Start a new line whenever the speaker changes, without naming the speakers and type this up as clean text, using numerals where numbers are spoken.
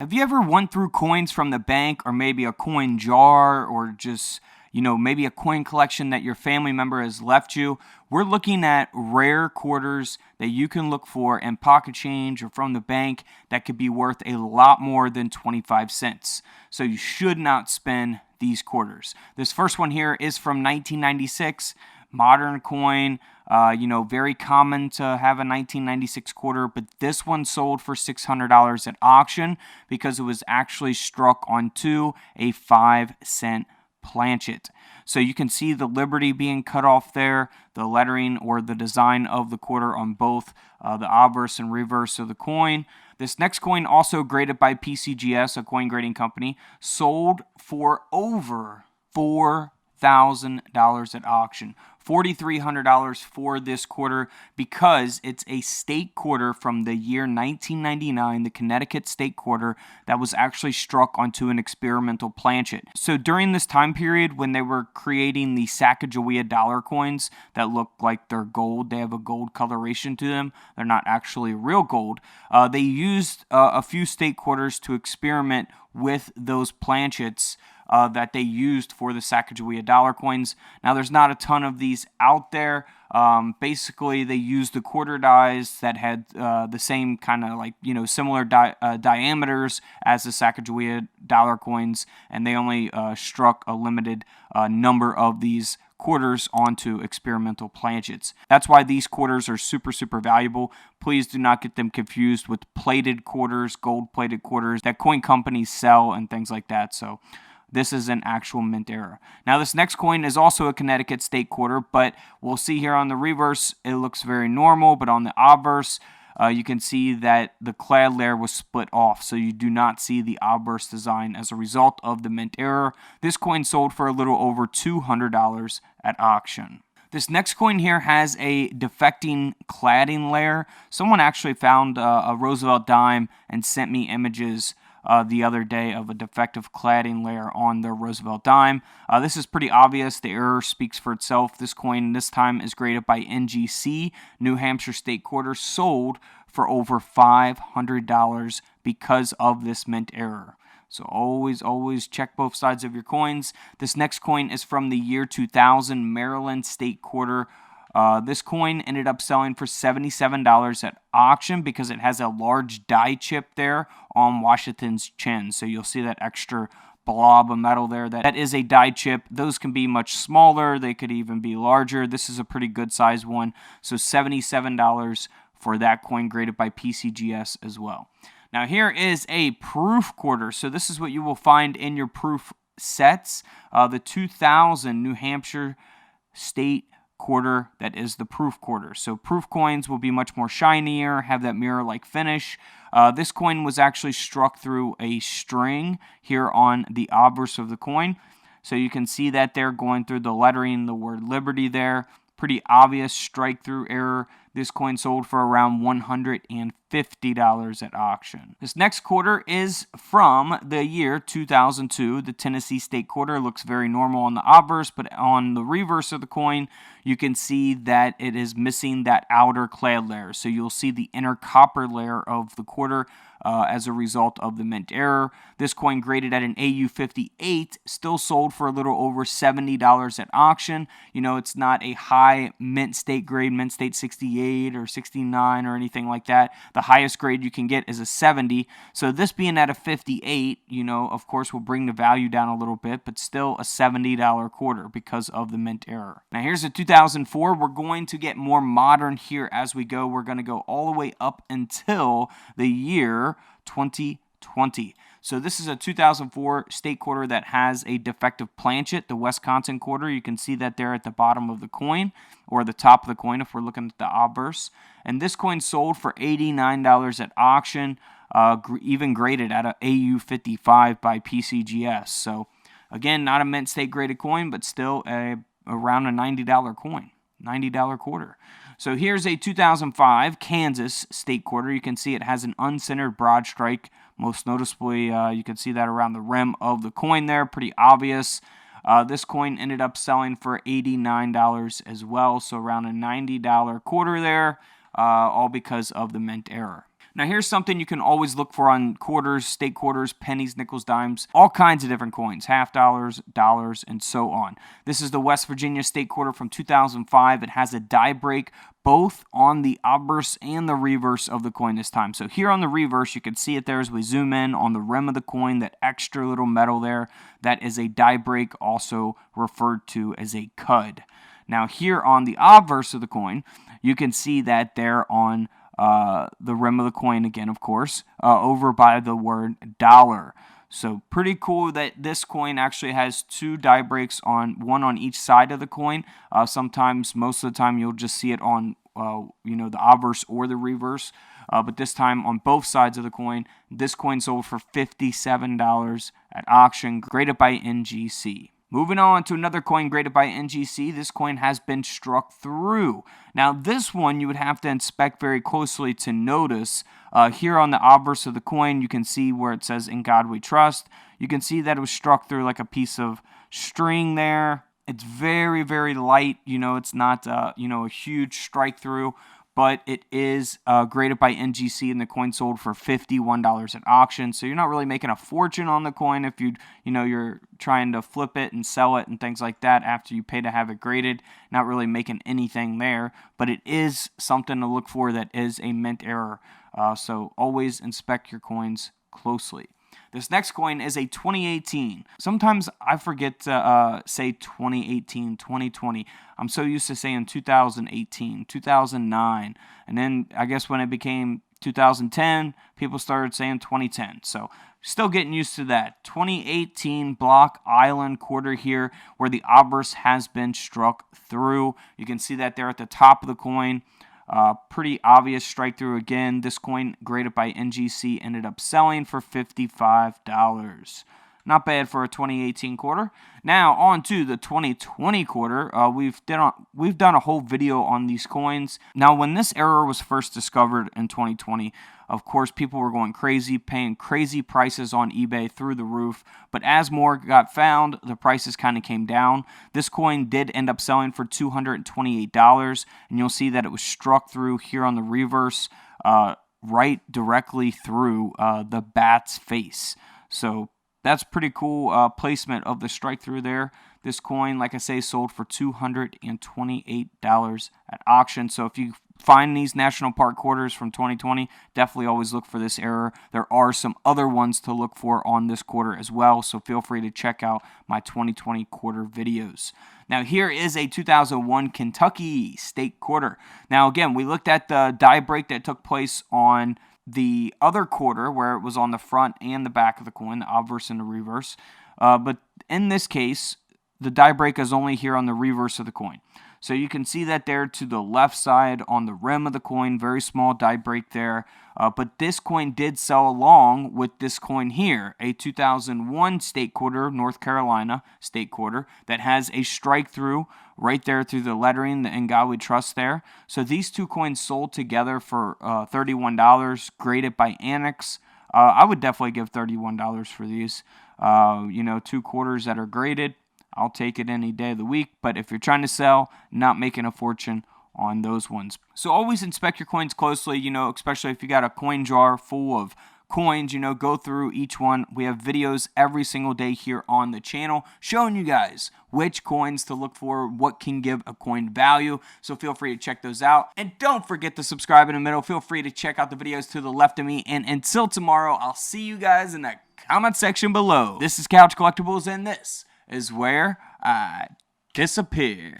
Have you ever went through coins from the bank or maybe a coin jar or just, maybe a coin collection that your family member has left you? We're looking at rare quarters that you can look for in pocket change or from the bank that could be worth a lot more than 25 cents. So you should not spend these quarters. This first one here is from 1996. Modern coin, very common to have a 1996 quarter, but this one sold for $600 at auction because it was actually struck onto a 5-cent planchet. So you can see the Liberty being cut off there, the lettering or the design of the quarter on both the obverse and reverse of the coin. This next coin, also graded by PCGS, a coin grading company, sold for over $4,000 at auction. $4,300 for this quarter because it's a state quarter from the year 1999, the Connecticut state quarter that was actually struck onto an experimental planchet. So during this time period when they were creating the Sacagawea dollar coins that look like they're gold, they have a gold coloration to them, they're not actually real gold, they used a few state quarters to experiment with those planchets that they used for the Sacagawea dollar coins. Now, there's not a ton of these out there. Basically, they used the quarter dies that had the same kind of similar diameters as the Sacagawea dollar coins, and they only struck a limited number of these quarters onto experimental planchets. That's why these quarters are super, super valuable. Please do not get them confused with plated quarters, gold-plated quarters that coin companies sell and things like that. So this is an actual mint error. Now, this next coin is also a Connecticut state quarter, but we'll see here on the reverse, it looks very normal, but on the obverse, you can see that the clad layer was split off, so you do not see the obverse design as a result of the mint error. This coin sold for a little over $200 at auction. This next coin here has a defecting cladding layer. Someone actually found a Roosevelt dime and sent me images the other day of a defective cladding layer on the Roosevelt dime. This is pretty obvious. The error speaks for itself. This coin this time is graded by NGC, New Hampshire State Quarter, sold for over $500 because of this mint error. So always check both sides of your coins. This next coin is from the year 2000, Maryland State Quarter. This coin ended up selling for $77 at auction because it has a large die chip there on Washington's chin. So you'll see that extra blob of metal there. That is a die chip. Those can be much smaller. They could even be larger. This is a pretty good size one. So $77 for that coin, graded by PCGS as well. Now here is a proof quarter. So this is what you will find in your proof sets. The 2000 New Hampshire State Quarter, that is the proof quarter. So proof coins will be much more shinier, have that mirror-like finish. This coin was actually struck through a string here on the obverse of the coin. So you can see that there going through the lettering, the word Liberty there. Pretty obvious strike-through error. This coin sold for around $150 at auction. This next quarter is from the year 2002. The Tennessee State Quarter looks very normal on the obverse, but on the reverse of the coin, you can see that it is missing that outer clad layer. So you'll see the inner copper layer of the quarter as a result of the mint error. This coin, graded at an AU 58, still sold for a little over $70 at auction. It's not a high mint state grade, mint state 68 or 69 or anything like that. The highest grade you can get is a 70. So this being at a 58, of course, will bring the value down a little bit, but still a $70 quarter because of the mint error. Now here's a 2004. We're going to get more modern here as we go. We're going to go all the way up until the year 2020. So this is a 2004 state quarter that has a defective planchet, the Wisconsin quarter. You can see that there at the bottom of the coin, or the top of the coin if we're looking at the obverse. And this coin sold for $89 at auction, even graded at an AU 55 by PCGS. So again, not a mint state graded coin, but still around a $90 coin, $90 quarter. So here's a 2005 Kansas State Quarter. You can see it has an uncentered broad strike. Most noticeably, you can see that around the rim of the coin there. Pretty obvious. This coin ended up selling for $89 as well, so around a $90 quarter there, all because of the mint error. Now here's something you can always look for on quarters, state quarters, pennies, nickels, dimes, all kinds of different coins, half dollars, dollars, and so on. This is the West Virginia state quarter from 2005. It has a die break both on the obverse and the reverse of the coin this time. So here on the reverse, you can see it there as we zoom in on the rim of the coin, that extra little metal there. That is a die break, also referred to as a cud. Now here on the obverse of the coin, you can see that there on the rim of the coin again, of course, over by the word dollar. So pretty cool that this coin actually has two die breaks, one on each side of the coin. Sometimes, most of the time, you'll just see it on the obverse or the reverse. But this time on both sides of the coin. This coin sold for $57 at auction, graded by NGC. Moving on to another coin graded by NGC. This coin has been struck through. Now this one you would have to inspect very closely to notice. Here on the obverse of the coin, you can see where it says "In God We Trust." You can see that it was struck through like a piece of string there. It's very, very light. It's not a huge strike through, but it is graded by NGC, and the coin sold for $51 at auction. So you're not really making a fortune on the coin if you're trying to flip it and sell it and things like that after you pay to have it graded. Not really making anything there, but it is something to look for that is a mint error. So always inspect your coins closely. This next coin is a 2018. Sometimes I forget to say 2018, 2020. I'm so used to saying 2018, 2009. And then I guess when it became 2010, people started saying 2010. So still getting used to that. 2018 Block Island quarter here, where the obverse has been struck through. You can see that there at the top of the coin. Pretty obvious strike through again. This coin, graded by NGC, ended up selling for $55. Not bad for a 2018 quarter. Now on to the 2020 quarter. We've done a whole video on these coins. Now when this error was first discovered in 2020, of course people were going crazy, paying crazy prices on eBay through the roof. But as more got found, the prices kind of came down. This coin did end up selling for $228, and you'll see that it was struck through here on the reverse, right directly through the bat's face. So that's pretty cool placement of the strike through there. This coin, like I say, sold for $228 at auction. So if you find these National Park quarters from 2020, definitely always look for this error. There are some other ones to look for on this quarter as well, so feel free to check out my 2020 quarter videos. Now here is a 2001 Kentucky state quarter. Now again, we looked at the die break that took place on the other quarter, where it was on the front and the back of the coin, the obverse and the reverse. But in this case, the die break is only here on the reverse of the coin. So you can see that there to the left side on the rim of the coin, very small die break there. But this coin did sell along with this coin here, a 2001 state quarter, North Carolina state quarter, that has a strike through right there through the lettering, the "In God We Trust" there. So these two coins sold together for $31, graded by Annex. I would definitely give $31 for these. Two quarters that are graded. I'll take it any day of the week, but if you're trying to sell, not making a fortune on those ones. So always inspect your coins closely, especially if you got a coin jar full of coins, go through each one. We have videos every single day here on the channel showing you guys which coins to look for, what can give a coin value. So feel free to check those out. And don't forget to subscribe in the middle. Feel free to check out the videos to the left of me. And until tomorrow, I'll see you guys in the comment section below. This is Couch Collectibles, and this is where I disappear.